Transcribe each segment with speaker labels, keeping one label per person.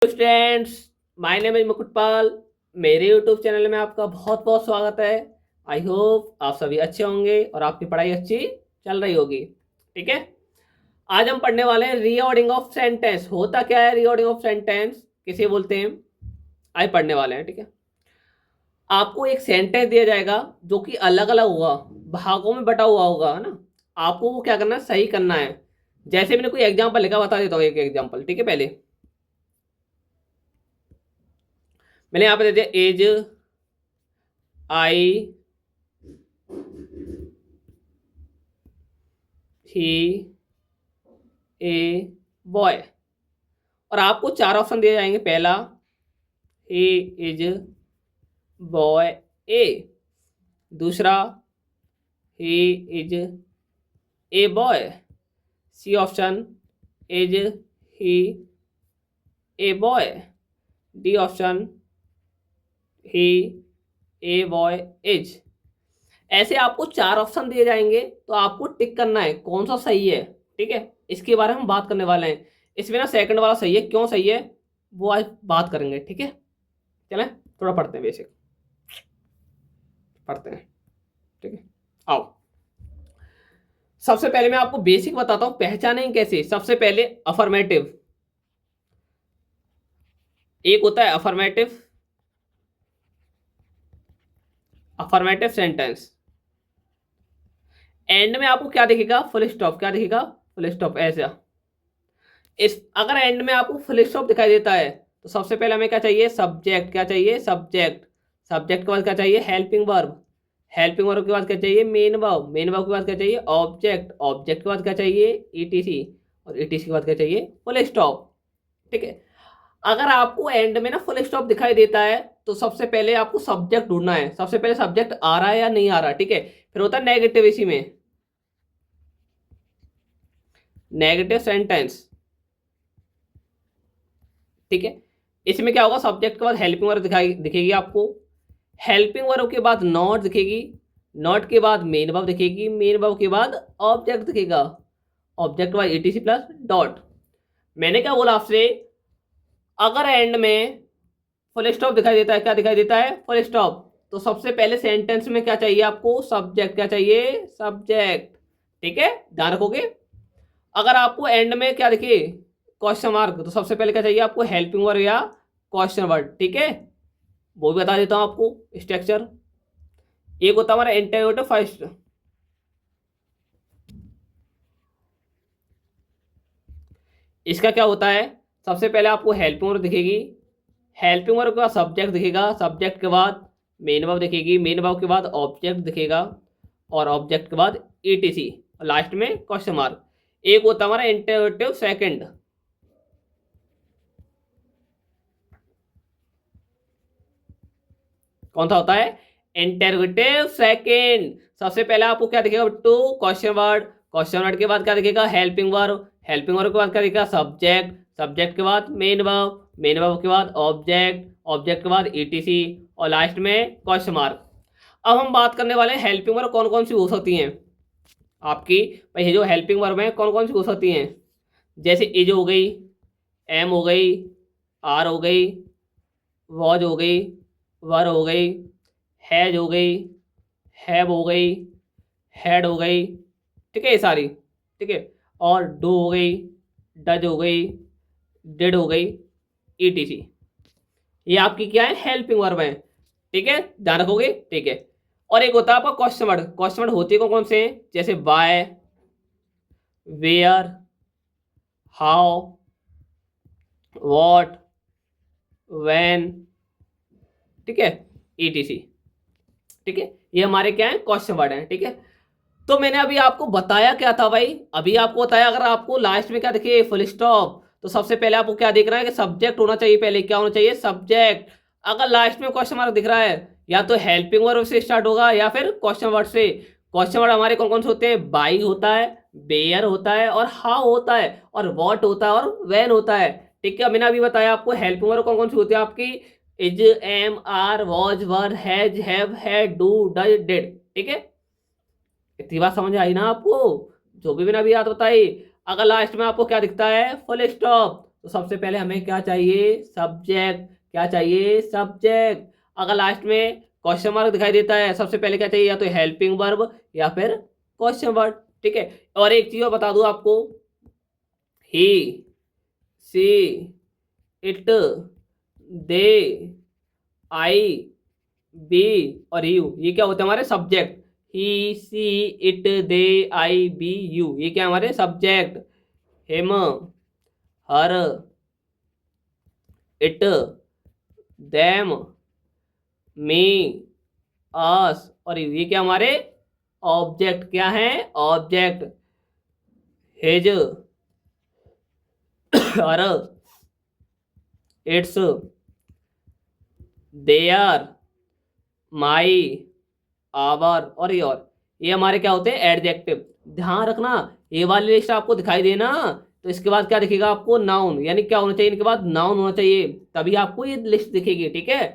Speaker 1: Students, my name is Mukutpal. मेरे YouTube channel में आपका बहुत बहुत स्वागत है। आई होप आप सभी अच्छे होंगे और आपकी पढ़ाई अच्छी चल रही होगी। ठीक है, आज हम पढ़ने वाले हैं रीऑर्डिंग ऑफ सेंटेंस। होता क्या है रीऑर्डिंग ऑफ सेंटेंस, किसे बोलते हैं, आज पढ़ने वाले हैं। ठीक है, आपको एक सेंटेंस दिया जाएगा जो कि अलग अलग होगा, भागों में बटा हुआ होगा, है ना। आपको वो क्या करना है, सही करना है। जैसे मैंने कोई एग्जाम्पल लिखा, बता देता हूँ एक एग्जाम्पल। ठीक है, पहले मैंने यहाँ पे दे दिया as I he a boy, और आपको चार ऑप्शन दिए जाएंगे। पहला, ही इज बॉय ए। दूसरा, he is a boy. C option, is he a boy. D option, he a boy is. ऐसे आपको चार ऑप्शन दिए जाएंगे, तो आपको टिक करना है कौन सा सही है। ठीक है, इसके बारे में हम बात करने वाले हैं। इसमें ना सेकंड वाला सही है, क्यों सही है वो आज बात करेंगे। ठीक है, चलें थोड़ा पढ़ते हैं, बेसिक पढ़ते हैं। ठीक है, आओ सबसे पहले मैं आपको बेसिक बताता हूं, पहचानें कैसे। सबसे पहले अफर्मेटिव, एक होता है अफर्मेटिव, अफर्मेटिव सेंटेंस। एंड में आपको क्या दिखेगा, फुल स्टॉप। क्या दिखेगा, फुल स्टॉप। ऐसा इस अगर एंड में आपको फुल स्टॉप दिखाई देता है, तो सबसे पहले हमें क्या चाहिए, सब्जेक्ट। क्या चाहिए, सब्जेक्ट। सब्जेक्ट के बाद क्या चाहिए, हेल्पिंग वर्ब। हेल्पिंग वर्ब के बाद क्या चाहिए, मेन वर्ब। मेन वर्ब के बाद क्या चाहिए, ऑब्जेक्ट। ऑब्जेक्ट के बाद क्या चाहिए, ईटीसी। और ईटीसी के बाद क्या चाहिए, फुल स्टॉप। ठीक है, अगर आपको एंड में ना फुल स्टॉप दिखाई देता है, तो सबसे पहले आपको सब्जेक्ट ढूंढना है। सबसे पहले सब्जेक्ट आ रहा है या नहीं आ रहा। ठीक है, फिर होता है नेगेटिव। इसी में नेगेटिव सेंटेंस। ठीक है, इसमें क्या होगा, सब्जेक्ट के बाद हेल्पिंग वर्ब दिखेगी आपको। हेल्पिंग वर्ब के बाद नॉट दिखेगी। नॉट के बाद मेन वर्ब दिखेगी। मेन वर्ब के बाद ऑब्जेक्ट दिखेगा। ऑब्जेक्ट के बाद ईटीसी प्लस डॉट। मैंने क्या बोला आपसे, अगर एंड में फुल स्टॉप दिखाई देता है, क्या दिखाई देता है, फुल स्टॉप, तो सबसे पहले सेंटेंस में क्या चाहिए आपको, सब्जेक्ट। क्या चाहिए, सब्जेक्ट। ठीक है, ध्यान रखोगे। अगर आपको एंड में क्या दिखे, क्वेश्चन मार्क, तो सबसे पहले क्या चाहिए आपको, हेल्पिंग वर्ब या क्वेश्चन वर्ड। ठीक है, वो भी बता देता हूं आपको स्ट्रक्चर। एक होता है हमारा इंटरोगेटिव फर्स्ट। इसका क्या होता है, सबसे पहले आपको हेल्पिंग वर्ब दिखेगी। हेल्पिंग वर्ब के बाद सब्जेक्ट दिखेगा। सब्जेक्ट के बाद मेन वर्ब दिखेगी। मेन वर्ब के बाद ऑब्जेक्ट दिखेगा। और ऑब्जेक्ट के बाद ईटीसी, और लास्ट में क्वेश्चन मार्क। एक होता है हमारा इंटरोगेटिव सेकंड। कौन सा होता है, इंटरोगेटिव सेकंड। सबसे पहले आपको क्या दिखेगा, to question word. Question word के बाद क्या दिखेगा, हेल्पिंग वर्ब। हेल्पिंग वर्ब के बाद क्या दिखेगा, सब्जेक्ट। सब्जेक्ट के बाद मेन वर्ब। मेन वर्ब के बाद ऑब्जेक्ट। ऑब्जेक्ट के बाद ईटीसी, और लास्ट में क्वेश्चन मार्क। अब हम बात करने वाले हैं हेल्पिंग वर्ब कौन कौन सी हो सकती हैं आपकी। भाई ये जो हेल्पिंग वर्ब है कौन कौन सी हो सकती हैं, जैसे इज हो गई, एम हो गई, आर हो गई, वॉज हो गई, वर हो गई, हैज हो गई, हैव हो गई, हैड हो गई। ठीक है, ये सारी। ठीक है, और डू हो गई, डज हो गई, डिड हो गई, ईटीसी। ये आपकी क्या है, हेल्पिंग वर्ब है। ठीक है, ध्यान रखोगे। ठीक है, और एक होता है आपका क्वेश्चन वर्ड। क्वेश्चन वर्ड होती है कौन कौन से हैं, जैसे why, where, how, what, when. ठीक है, ईटीसी। ठीक है, ये हमारे क्या है, क्वेश्चन वर्ड है। ठीक है, तो मैंने अभी आपको बताया क्या था भाई, अभी आपको बताया, अगर आपको लास्ट में क्या देखिए, फुल स्टॉप, तो सबसे पहले आपको क्या दिख रहा है कि सब्जेक्ट होना चाहिए। पहले क्या होना चाहिए, सब्जेक्ट। अगर लास्ट में क्वेश्चन मार्क दिख रहा है, या तो हेल्पिंग वर्ब से स्टार्ट होगा या फिर क्वेश्चन वर्ड से। क्वेश्चन वर्ड हमारे कौन कौन से होते हैं, बाई होता है, बेयर होता है, और हाउ होता है, और वॉट होता है, और वेन होता है। ठीक है, मैंने अभी बताया आपको हेल्पिंग वर्ब कौन कौन सी होती है आपकी, is, am, are, was, were, has, have, had, do, does, did. ठीक है, इतनी बात समझ आई ना आपको, जो भी मैंने अभी याद बताई। अगर लास्ट में आपको क्या दिखता है, फुल स्टॉप, तो सबसे पहले हमें क्या चाहिए, सब्जेक्ट। क्या चाहिए, सब्जेक्ट। अगर लास्ट में क्वेश्चन मार्क दिखाई देता है, सबसे पहले क्या चाहिए, या तो हेल्पिंग वर्ब या फिर क्वेश्चन वर्ड। ठीक है। और एक चीज और बता दूं आपको, he, she, it, they, I, we और यू, ये क्या होते हैं हमारे subject. He, she, it, they, I, we, you, ये क्या हमारे subject. Him, her, it, them, me, us और ये क्या हमारे ऑब्जेक्ट। क्या है, object. His, her, its, their, my, our और योर, ये हमारे क्या होते हैं, एडजेक्टिव। ध्यान रखना, ये वाली लिस्ट आपको दिखाई देना तो इसके बाद क्या दिखेगा आपको, नाउन। यानी क्या होना चाहिए, इनके बाद नाउन होना चाहिए, तभी आपको ये लिस्ट दिखेगी। ठीक है।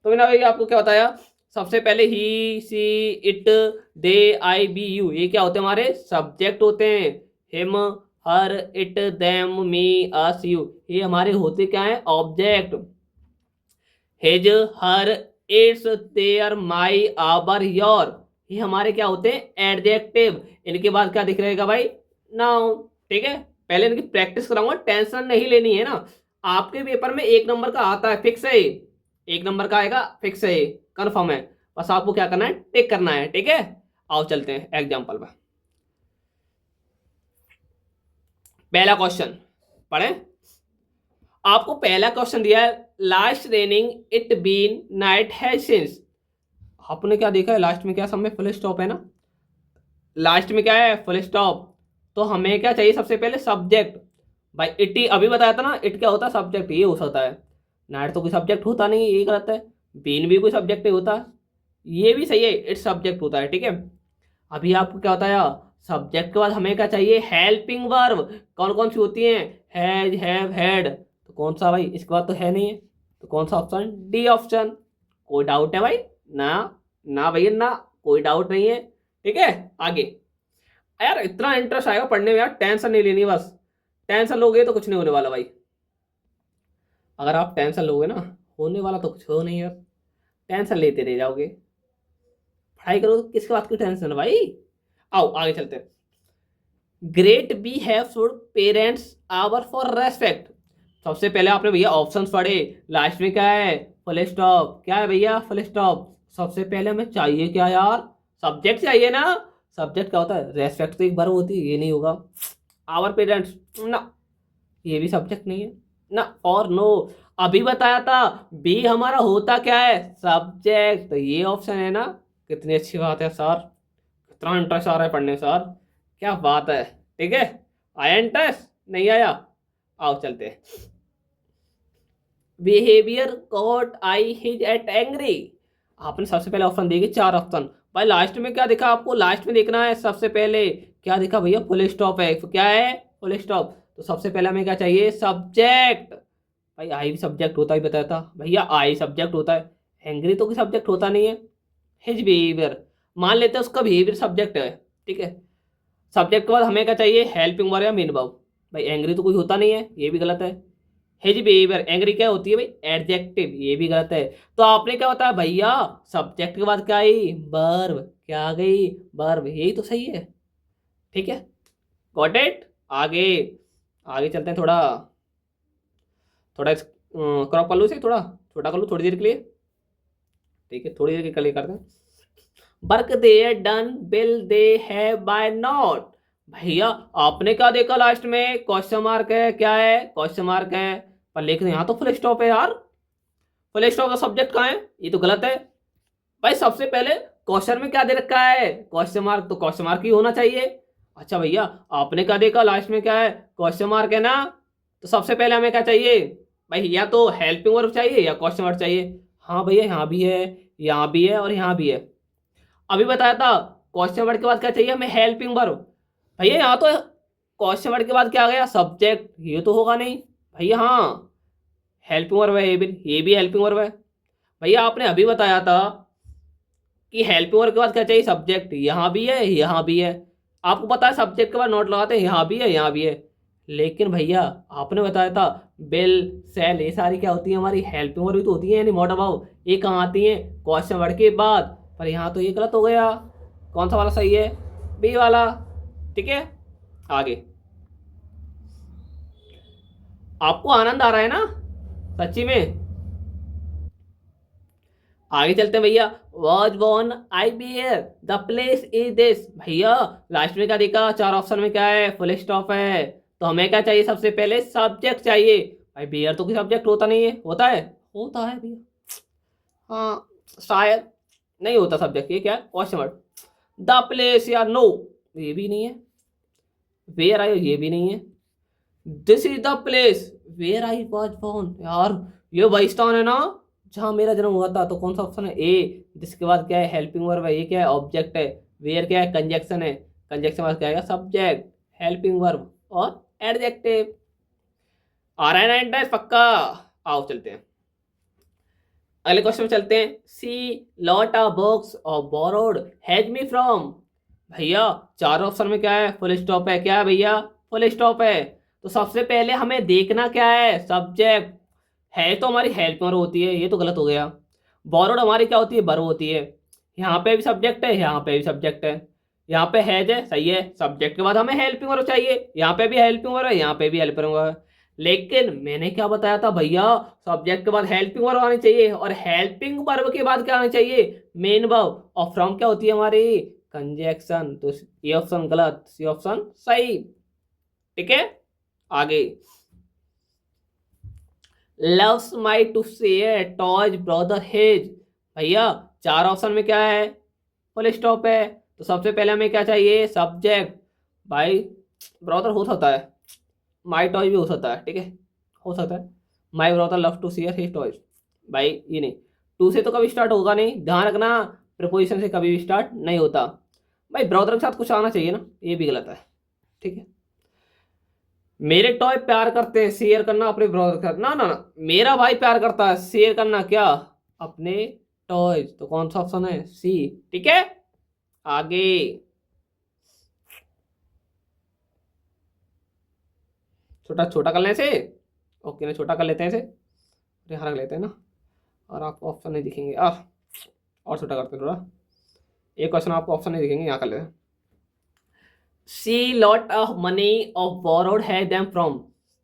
Speaker 1: तो मैंने अभी आपको क्या बताया, सबसे पहले he, she, it, they, I, we, you, ये क्या होते हैं हमारे सब्जेक्ट होते हैं। Him, her, it, them, me, us, you, ये हमारे होते क्या है, object. His, her, its, their, my, our, your, ये हमारे क्या होते हैं, एडजेक्टिव। इनके बाद क्या दिख रहेगा भाई, नाउन। ठीक है। पहले इनकी प्रैक्टिस कराऊंगा, टेंशन नहीं लेनी है ना। आपके पेपर में 1 नंबर का आता है, फिक्स है। 1 नंबर का आएगा, फिक्स है, कंफर्म है। बस आपको क्या करना है, टिक करना है। ठीक है। आओ चलते हैं एग्जाम्पल पर। पहला क्वेश्चन पढ़े। आपको पहला क्वेश्चन दिया है, last raining it been night है सिंस। आपने क्या देखा है, लास्ट में क्या सब में फुल स्टॉप है ना, लास्ट में क्या है, फुल स्टॉप। तो हमें क्या चाहिए, सबसे पहले सब्जेक्ट। भाई इट ही अभी बताया था ना, इट क्या होता है, सब्जेक्ट। ये हो सकता है, नाइट तो कोई सब्जेक्ट होता नहीं, ये गलत है। बीन भी कोई सब्जेक्ट नहीं होता, ये भी सही है, इट सब्जेक्ट होता है। ठीक है। अभी आपको क्या बताया, सब्जेक्ट के बाद हमें क्या चाहिए, हेल्पिंग वर्ब। कौन कौन सी होती हैं, हैज, हैव, हैड। तो कौन सा भाई, इसके बाद तो है नहीं है, तो कौन सा ऑप्शन, डी ऑप्शन। कोई डाउट है भाई, ना ना भैया ना, कोई डाउट नहीं है। ठीक है। आगे यार, इतना इंटरेस्ट आएगा पढ़ने में यार, टेंशन नहीं लेनी बस। टेंशन लोगे तो कुछ नहीं होने वाला भाई। अगर आप टेंशन लोगे ना, होने वाला तो कुछ हो नहीं यार, टेंशन लेते रह जाओगे। पढ़ाई करो तो किसके बात की टेंशन है भाई। आओ आगे चलते हैं। Great we have should parents our for respect. सबसे पहले आपने भैया ऑप्शंस पढ़े, लास्ट में क्या है, फुल स्टॉप। क्या है भैया, फुल स्टॉप। सबसे पहले हमें चाहिए क्या यार, सब्जेक्ट चाहिए ना। सब्जेक्ट क्या होता है, रेस्पेक्ट तो एक बार होती है, ये नहीं होगा। आवर पेरेंट्स ना, ये भी सब्जेक्ट नहीं है ना, और नो। अभी बताया था, बी हमारा होता क्या है, सब्जेक्ट, तो ये ऑप्शन है ना। कितनी अच्छी बात है सर, कितना इंटरेस्ट आ रहा है पढ़ने सर, क्या बात है। ठीक है। आया इंटरेस्ट, नहीं आया। आओ चलते हैं। बिहेवियर कॉट आई हिज एट एंग्री। आपने सबसे पहले ऑप्शन देगी, 4 ऑप्शन। भाई लास्ट में क्या दिखा आपको, लास्ट में देखना है। सबसे पहले क्या दिखा भैया, फुल स्टॉप है। क्या है, फुल स्टॉप। तो सबसे पहले हमें क्या चाहिए, सब्जेक्ट। भाई आई भी सब्जेक्ट होता ही बताया था भैया, आई सब्जेक्ट होता है। एंग्री तो कोई सब्जेक्ट होता नहीं है। हिज बिहेवियर, मान लेते हैं उसका बिहेवियर सब्जेक्ट है। ठीक है। सब्जेक्ट के बाद हमें क्या चाहिए, हेल्पिंग वर्ब या मेन वर्ब। भाई एंग्री तो कोई होता नहीं है, ये भी गलत है। हिज बिहेवियर, एंग्री क्या होती है भाई, एडजेक्टिव, ये भी गलत है। तो आपने क्या बताया भैया, सब्जेक्ट के बाद क्या आई, वर्ब। क्या आ गई, वर्ब, यही तो सही है। ठीक है। Got it. आगे आगे चलते हैं, थोड़ा थोड़ा क्रॉप कर लूँ इसे, थोड़ा छोटा कर लूँ थोड़ी देर के लिए। ठीक है, थोड़ी देर के लिए करते हैं। वर्क दे डन बिल दे है बाय नॉट। भैया आपने क्या देखा, लास्ट में क्वेश्चन मार्क है। क्या है, क्वेश्चन मार्क है, पर लेकिन यहाँ तो फुल स्टॉप है यार। फुल स्टॉप का सब्जेक्ट कहाँ है, ये तो गलत है। भाई सबसे पहले क्वेश्चन में क्या दे रखा है, क्वेश्चन मार्क, तो क्वेश्चन मार्क ही होना चाहिए। अच्छा भैया, आपने क्या देखा, लास्ट में क्या है, क्वेश्चन मार्क है ना। तो सबसे पहले हमें क्या चाहिए भाई, या तो हेल्पिंग वर्ब चाहिए या क्वेश्चन वर्ब चाहिए। हाँ भैया, यहाँ भी है, यहाँ भी है और यहाँ भी है। अभी बताया था, क्वेश्चन वर्ड के बाद क्या चाहिए हमें, हेल्पिंग वर्ब। भैया यहाँ तो क्वेश्चन वर्ड के बाद क्या आ गया, सब्जेक्ट, ये तो होगा नहीं भैया। हाँ, हेल्पिंग वर्ब है, ये भी हेल्पिंग वर्ब है। भैया आपने अभी बताया था कि हेल्पिंग वर्ब के बाद क्या चाहिए, सब्जेक्ट, यहाँ भी है यहाँ भी है। आपको पता है सब्जेक्ट के बाद नोट लगाते हैं, यहाँ भी है यहाँ भी है। लेकिन भैया आपने बताया था बिल, सेल, ये सारी क्या होती है हमारी हेल्पिंग वर्ब भी तो होती है, यानी मोटा भाव ये कहाँ आती है क्वेश्चन वर्ड के बाद। पर यहाँ तो ये गलत हो गया। कौन सा वाला सही है? बी वाला। ठीक है, आगे। आपको आनंद आ रहा है ना सच्ची में? आगे चलते हैं भैया। Was born I bear the place is this. भैया लास्ट में क्या देखा, चार ऑप्शन में क्या है, फुल स्टॉप है। तो हमें क्या चाहिए, सबसे पहले सब्जेक्ट चाहिए। भाई बियर तो कोई सब्जेक्ट होता नहीं है, होता है? होता है भैया, हाँ शायद नहीं होता सब्जेक्ट। ये क्या है, क्वेश्चन वर्ड। द प्लेस या नो, ये भी नहीं है। वेयर आई, ये भी नहीं है। This is the place where I was born. यार ये वही स्थान है ना जहां मेरा जन्म हुआ था। तो कौन सा ऑप्शन है, ए। जिसके बाद क्या है, हेल्पिंग वर्ब है। ये क्या है, ऑब्जेक्ट है। वेयर क्या है, कंजक्शन है। कंजक्शन बाद क्या आएगा, सब्जेक्ट, हेल्पिंग वर्ब और एडजेक्टिव। आ रहा है ना इंटरेस्ट पक्का? आओ चलते हैं अगले क्वेश्चन में चलते हैं। सी लॉट अ बुक्स और बोरोड हैज मी फ्रॉम। भैया चार ऑप्शन में क्या है, फुल स्टॉप है। क्या है भैया, फुल स्टॉप है। तो सबसे पहले हमें देखना क्या है, सब्जेक्ट। है तो हमारी हेल्प वर्ब होती है, ये तो गलत हो गया। बोरोड हमारी क्या होती है, वर्ब होती है। यहाँ पे भी सब्जेक्ट है, यहाँ पे भी सब्जेक्ट है। यहाँ पे हैज है, सही है। सब्जेक्ट के बाद हमें हेल्पिंग वर्ब चाहिए। यहाँ पे भी हेल्पिंग वर्ब है, यहाँ पे भी हेल्पिंग वर्ब है। लेकिन मैंने क्या बताया था भैया, सब्जेक्ट के बाद हेल्पिंग वर्ब आनी चाहिए, और हेल्पिंग वर्ब के बाद क्या आना चाहिए, मेन वर्ब। और फ्रॉम क्या होती है हमारी, कंजक्शन। तो ये ऑप्शन गलत, सी ऑप्शन सही। ठीक है, आगे। Loves my to share toys brother his. भैया चार ऑप्शन में क्या है, फुल स्टॉप है। तो सबसे पहले हमें क्या चाहिए, सब्जेक्ट। भाई ब्रदर हो सकता है, माई टॉय भी हो सकता है, ठीक है, हो सकता है। My brother love to share his toys. भाई ये नहीं, टू से तो कभी स्टार्ट होगा नहीं, ध्यान रखना। प्रपोजिशन से कभी भी स्टार्ट नहीं होता। भाई ब्रदर के साथ कुछ आना चाहिए ना, ये भी गलत है। ठीक है, मेरे टॉय प्यार करते हैं, शेयर करना अपने ब्रदर के साथ, ना ना ना। मेरा भाई प्यार करता है, शेयर करना क्या, अपने टॉयज। तो कौन सा ऑप्शन है, सी। ठीक है, आगे। छोटा छोटा कर लें से, ओके ना, छोटा कर लेते हैं इसे, यहाँ रख लेते हैं ना। और आपको ऑप्शन नहीं दिखेंगे, और छोटा करते हैं थोड़ा। एक क्वेश्चन आपको ऑप्शन नहीं दिखेंगे, यहाँ कर लेते हैं। See lot of money of borrowed है देम फ्रॉम।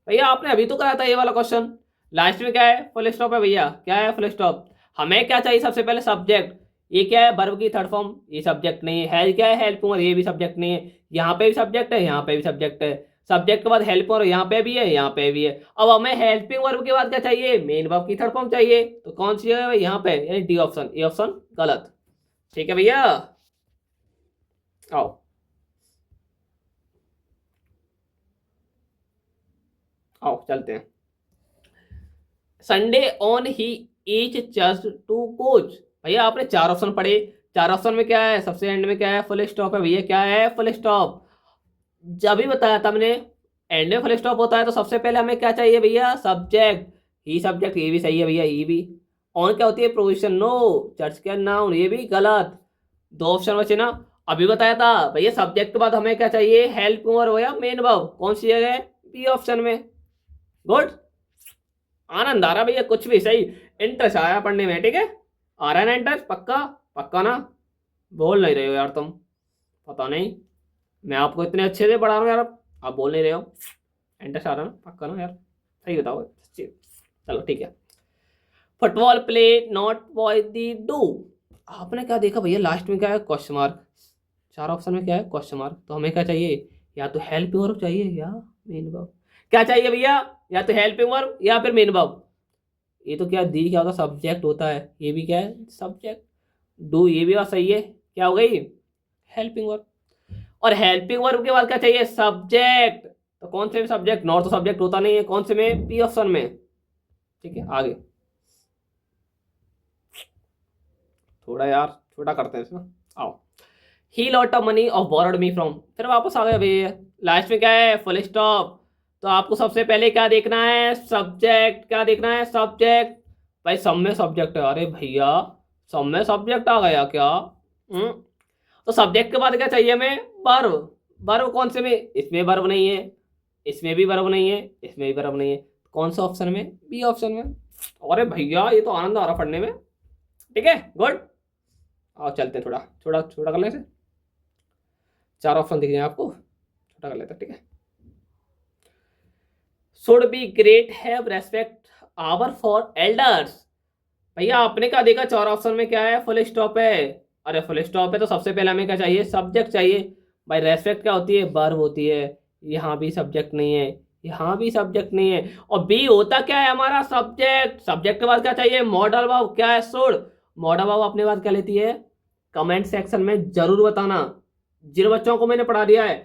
Speaker 1: भैया आपने अभी तो कराया था ये वाला क्वेश्चन। लास्ट में क्या है, फुल स्टॉप है भैया। क्या है, फुल स्टॉप। हमें क्या चाहिए, सबसे पहले सब्जेक्ट। ये क्या है, वर्ब की थर्ड फॉर्म, ये सब्जेक्ट नहीं है। हेल्प क्या है, हेल्प, ये भी सब्जेक्ट नहीं है। यहाँ पे भी सब्जेक्ट है, यहाँ पे भी सब्जेक्ट है। सब्जेक्ट के बाद हेल्प, और यहाँ पे भी है, यहाँ पे भी है। अब हमें हेल्पिंग वर्ब के बाद क्या चाहिए, मेन वर्ब की थर्ड फॉर्म चाहिए। तो कौन सी है यहाँ पे, यानी डी ऑप्शन। ए ऑप्शन गलत। ठीक है भैया, आओ आओ चलते हैं। Sunday on he each just to coach. भैया आपने चार ऑप्शन पढ़े, चार ऑप्शन में क्या है, सबसे एंड में क्या है, फुल स्टॉप है भैया। क्या है, फुल स्टॉप। जब भी बताया था मैंने, एंड में फुल स्टॉप होता है। तो सबसे पहले हमें क्या चाहिए भैया, सब्जेक्ट। ही सब्जेक्ट, ये भी सही है भैया, ये भी। ऑन क्या होती है, प्रोविजन। नो, चर्च के नाउन, ये भी गलत। दो ऑप्शन बचे ना। अभी बताया था भैया, सब्जेक्ट के बाद हमें क्या चाहिए, हेल्प वर्ब या मेन वर्ब। कौन सी जगह है, बी ऑप्शन में। गुड, आनंद आ रहा भैया, कुछ भी सही। इंटरेस्ट आया पढ़ने में, ठीक है। आ रहा है ना इंटरेस्ट, पक्का? पक्का ना, बोल नहीं रहे हो यार तुम, पता नहीं। मैं आपको इतने अच्छे से पढ़ा रहा हूँ यार, आप बोल नहीं रहे हो। इंटरेस्ट आ रहा है ना, पक्का ना यार, सही बताओ सच्ची। चलो ठीक है। Football play not boy the do. आपने क्या देखा भैया, लास्ट में क्या है, क्वेश्चन मार्क। चार ऑप्शन में क्या है, क्वेश्चन मार्क। तो हमें क्या चाहिए, या तो हेल्पिंग वर्ब चाहिए या मेन वर्ब। क्या चाहिए भैया, या तो हेल्पिंग वर्ब या फिर मेन वर्ब। ये तो क्या दी, क्या होता है, सब्जेक्ट होता है। ये भी क्या है, सब्जेक्ट। डू, ये भी बात सही है। क्या हो गई, हेल्पिंग वर्ब। और हेल्पिंग वर्ब के बाद क्या चाहिए, सब्जेक्ट। तो कौन से में सब्जेक्ट, नॉट तो सब्जेक्ट होता नहीं है। कौन से में, बी ऑप्शन में। ठीक है, आगे। थोड़ा यार छोटा करते हैं इसमें, आओ। He lot of money of borrowed me from. फिर वापस आ गए भैया, लास्ट में क्या है, फुल स्टॉप। तो आपको सबसे पहले क्या देखना है, सब्जेक्ट। क्या देखना है, सब्जेक्ट। भाई सब में सब्जेक्ट है, अरे भैया सब में सब्जेक्ट आ गया क्या। तो सब्जेक्ट के बाद क्या चाहिए हमें, वर्ब। वर्ब कौन से में, इसमें वर्ब नहीं है, इसमें भी वर्ब नहीं है, इसमें भी वर्ब नहीं है। कौन सा ऑप्शन में? बी ऑप्शन में। अरे भैया ये तो आनंद आ रहा पढ़ने में। ठीक है, गुड। आओ चलते हैं, थोड़ा थोड़ा छोटा कर लेते। 4 ऑप्शन दिख जाए आपको, छोटा कर लेते हैं। ठीक है, should be great have respect hour for elders. भैया आपने क्या देखा 4 ऑप्शन में क्या है? फुल स्टॉप है। अरे फुल स्टॉप है तो सबसे पहले हमें क्या चाहिए? सब्जेक्ट चाहिए। भाई रेस्पेक्ट क्या होती है? वर्ब होती है। यहाँ भी सब्जेक्ट नहीं है, यहाँ भी सब्जेक्ट नहीं है। और बी होता क्या है हमारा? सब्जेक्ट। सब्जेक्ट के बाद क्या चाहिए? Modal verb. क्या है? शुड। मॉडल वर्ब अपने बाद क्या लेती है? कमेंट सेक्शन में जरूर बताना। जिन बच्चों को मैंने पढ़ा दिया है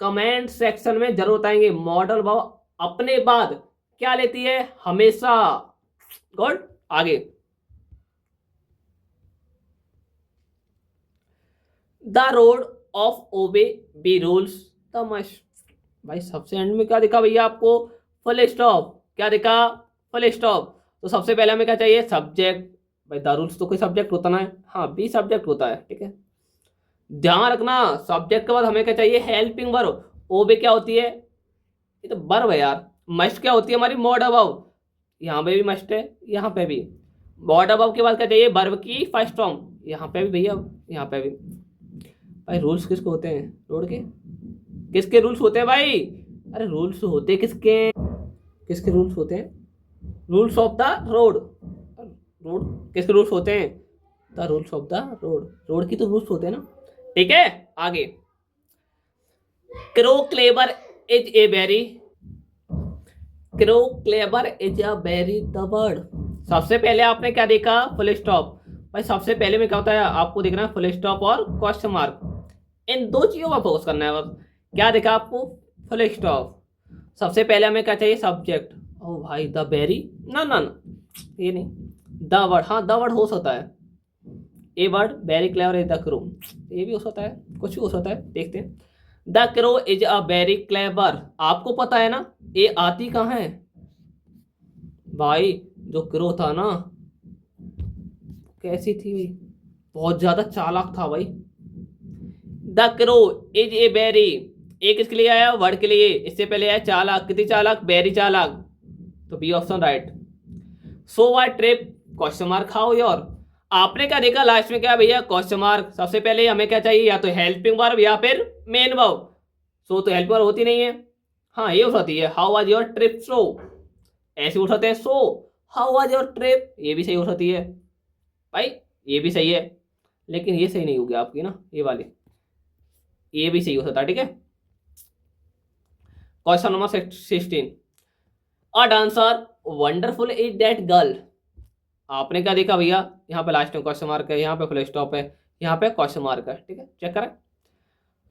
Speaker 1: कमेंट सेक्शन में जरूर बताएंगे मॉडल वर्ब अपने बाद क्या लेती है? हमेशा। गुड, आगे। The road of obey be rules the must. भाई सबसे एंड में क्या दिखा भैया आपको? Full stop. क्या दिखा? Full stop. तो सबसे पहले हमें क्या चाहिए? सब्जेक्ट। भाई द रूल्स तो कोई सब्जेक्ट होता ना है, हाँ बी सब्जेक्ट होता है। ठीक है, ध्यान रखना सब्जेक्ट के बाद हमें क्या चाहिए? Helping verb. ओबे क्या होती है? ये तो वर्ब है यार। मस्ट क्या होती है हमारी? Modal verb. यहाँ पे भी मस्ट है, यहाँ पे भी। मॉडल वर्ब के बाद क्या चाहिए? वर्ब की फर्स्ट फॉर्म। यहाँ पे भी भैया, यहाँ पे भी। भाई रूल्स किसके होते हैं? रोड के। किसके रूल्स होते हैं भाई? अरे रूल्स होते किसके? किसके रूल्स होते हैं? Rules of the road. Road किसके रूल्स होते हैं? The rules of the road. Road की तो रूल्स होते हैं ना। ठीक है, आगे। Crow clever is a very. Crow clever is a very the word. सबसे पहले आपने क्या देखा? Full stop. भाई सबसे पहले में क्या होता है आपको देखना है? फुल स्टॉप और क्वेश्चन मार्क। इन दो चीजों पर फोकस करना है बस। क्या देखा आपको? Full stop. सबसे पहले हमें क्या चाहिए? सब्जेक्ट। ओ भाई द वेरी, ना ना ना, ये नहीं। द वर्ड, हाँ द वर्ड हो सकता है। A word very clever is the crow, ये भी हो सकता है, कुछ भी हो सकता है, देखते हैं। The crow is a very clever. आपको पता है ना ये आती कहाँ है? भाई जो क्रो था ना, कैसी थी भाई? बहुत ज्यादा चालाक था भाई। The crow is a very, एक किसके लिए आया? वर्ड के लिए। इससे पहले आया चालाक। कितनी चालाक? वेरी चालाक। तो B option right. So what trip question mark how your. आपने क्या देखा लास्ट में? क्या भैया? Question mark. सबसे पहले हमें क्या चाहिए? या तो हेल्पिंग वर्ब या फिर मेन वर्ब। सो तो हेल्पिंग वर्ब होती नहीं है, हाँ ये हो सकती है। How was your trip? So ऐसे उठ सकते हैं। So how was your trip, ये भी सही हो सकती है भाई, ये भी सही है। लेकिन ये सही नहीं होगी आपकी ना, ये वाली। ये भी सही हो सकता है। ठीक है, question number 16। A dancer wonderful is that girl. आपने क्या देखा भैया? यहाँ पे लास्ट में क्वेश्चन मार्क है, यहाँ पे फुल स्टॉप है, यहाँ पे क्वेश्चन मार्क है। ठीक है, चेक करें।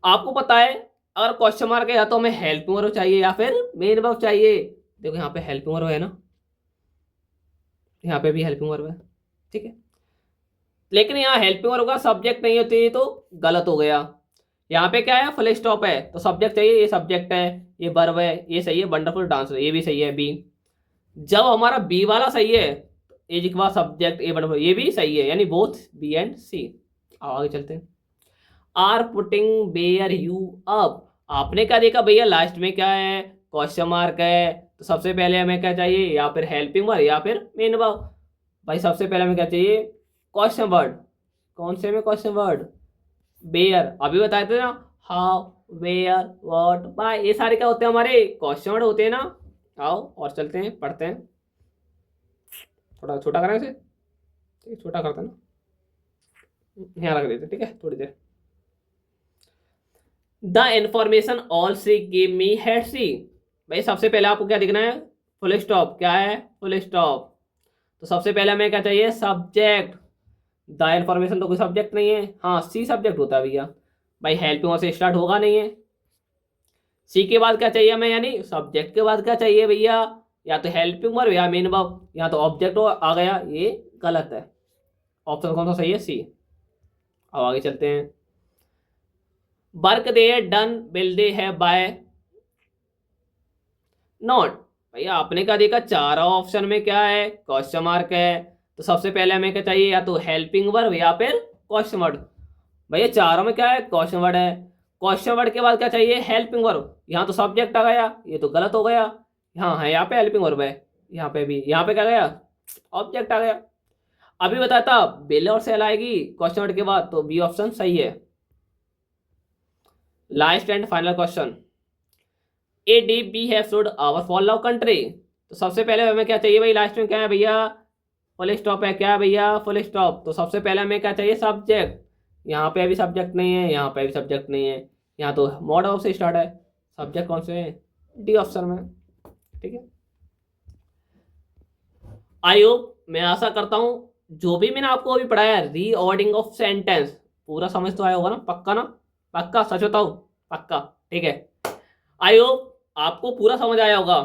Speaker 1: आपको पता है अगर क्वेश्चन मार्क है या तो हमें हेल्पिंग वर्ब चाहिए या फिर मेन वर्ब चाहिए। देखो यहाँ पे हेल्पिंग वर्ब है ना, यहाँ पे भी हेल्पिंग वर्ब है। ठीक है, लेकिन यहाँ हेल्पिंग वर्ब का सब्जेक्ट नहीं होती तो गलत हो गया। यहाँ पे क्या है? फुल स्टॉप है तो सब्जेक्ट चाहिए, ये सब्जेक्ट है, ये वर्ब है, ये सही है। वंडरफुल डांसर, ये भी सही है, बी। जब हमारा बी वाला सही है, ए के बाद सब्जेक्ट ए वंडरफुल, ये भी सही है, यानी बोथ बी एंड सी। आगे चलते हैं। Are putting where you up. आपने क्या देखा भैया? लास्ट में क्या है? क्वेश्चन मार्क है। तो सबसे पहले हमें क्या चाहिए? या फिर हेल्पिंग वर्ब या फिर मेन वर्ब। भाई सबसे पहले हमें क्या चाहिए? Question word. कौन से में क्वेश्चन वर्ड? बेयर। अभी बताए थे ना, हाउ, वेयर, व्हाट, बाय, ये सारे क्या होते हैं? हमारे क्वेश्चन वर्ड होते हैं ना। आओ और चलते हैं, पढ़ते हैं। थोड़ा छोटा करें इसे, ठीक, छोटा करते हैं ना, यहाँ रख देते। ठीक है, थोड़ी देर। The information all she give me had she. भाई सबसे पहले आपको क्या दिखना है? Full stop. क्या है? Full stop. तो सबसे पहले हमें क्या चाहिए? सब्जेक्ट। द इंफॉर्मेशन तो कोई सब्जेक्ट नहीं है, हाँ सी सब्जेक्ट होता है भैया। भाई हेल्पिंग वर्ब से स्टार्ट होगा नहीं है। सी के बाद क्या चाहिए हमें? यानी सब्जेक्ट के बाद क्या चाहिए भैया? या तो हेल्पिंग वर्ब या मेन वर्ब, या तो ऑब्जेक्ट आ गया, ये गलत है। ऑप्शन कौन सा सही है? सी। अब आगे चलते हैं। Work they done will they है बाय नॉट। भैया आपने क्या देखा? चारों ऑप्शन में क्या है? क्वेश्चन मार्क है। तो सबसे पहले हमें क्या चाहिए? या तो हेल्पिंग वर्ब या फिर क्वेश्चन वर्ड। भैया चारों में क्या है? क्वेश्चन वर्ड है। क्वेश्चन वर्ड के बाद क्या चाहिए, हेल्पिंग वर्ब। यहाँ तो सब्जेक्ट आ गया, ये तो गलत हो गया। हाँ है यहाँ पे हेल्पिंग वर्ब है, यहाँ पे भी, यहाँ पे क्या गया, ऑब्जेक्ट आ गया। अभी बताता बिल और सेल आएगी क्वेश्चन वर्ड के बाद, तो बी ऑप्शन सही है। Last and final question, a D we have should our for love country. तो सबसे पहले हमें क्या चाहिए भाई, लास्ट में क्या है भैया, फुल स्टॉप है, क्या है भैया, फुल स्टॉप। तो सबसे पहले हमें क्या चाहिए, सब्जेक्ट। यहाँ पे अभी सब्जेक्ट नहीं है, यहाँ पे अभी सब्जेक्ट नहीं है, यहाँ तो मोड ऑफ से स्टार्ट है, सब्जेक्ट कौन से है, डी ऑप्शन में। ठीक है, आई होप, मैं आशा करता हूँ जो भी मैंने आपको अभी पढ़ाया, रीऑर्डिंग ऑफ सेंटेंस, पूरा समझ तो आया होगा ना, पक्का ना, पक्का, सच बताओ, पक्का। ठीक है, आई होप आपको पूरा समझ आया होगा।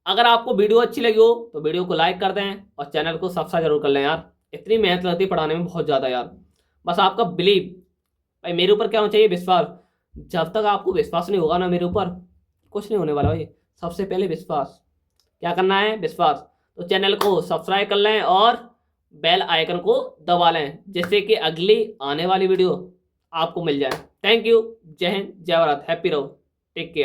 Speaker 1: अगर आपको वीडियो अच्छी लगी हो तो वीडियो को लाइक कर दें और चैनल को सब्सक्राइब जरूर कर लें यार, इतनी मेहनत लगती है पढ़ाने में बहुत ज़्यादा यार। बस आपका बिलीव, भाई मेरे ऊपर क्या होना चाहिए, विश्वास। जब तक आपको विश्वास नहीं होगा ना मेरे ऊपर, कुछ नहीं होने वाला भाई। सबसे पहले विश्वास, क्या करना है, विश्वास। तो चैनल को सब्सक्राइब कर लें और बेल आइकन को दबा लें, जिससे कि अगली आने वाली वीडियो आपको मिल जाए। थैंक यू, जय हिंद, जय भारत, हैप्पी रहो, टेक केयर।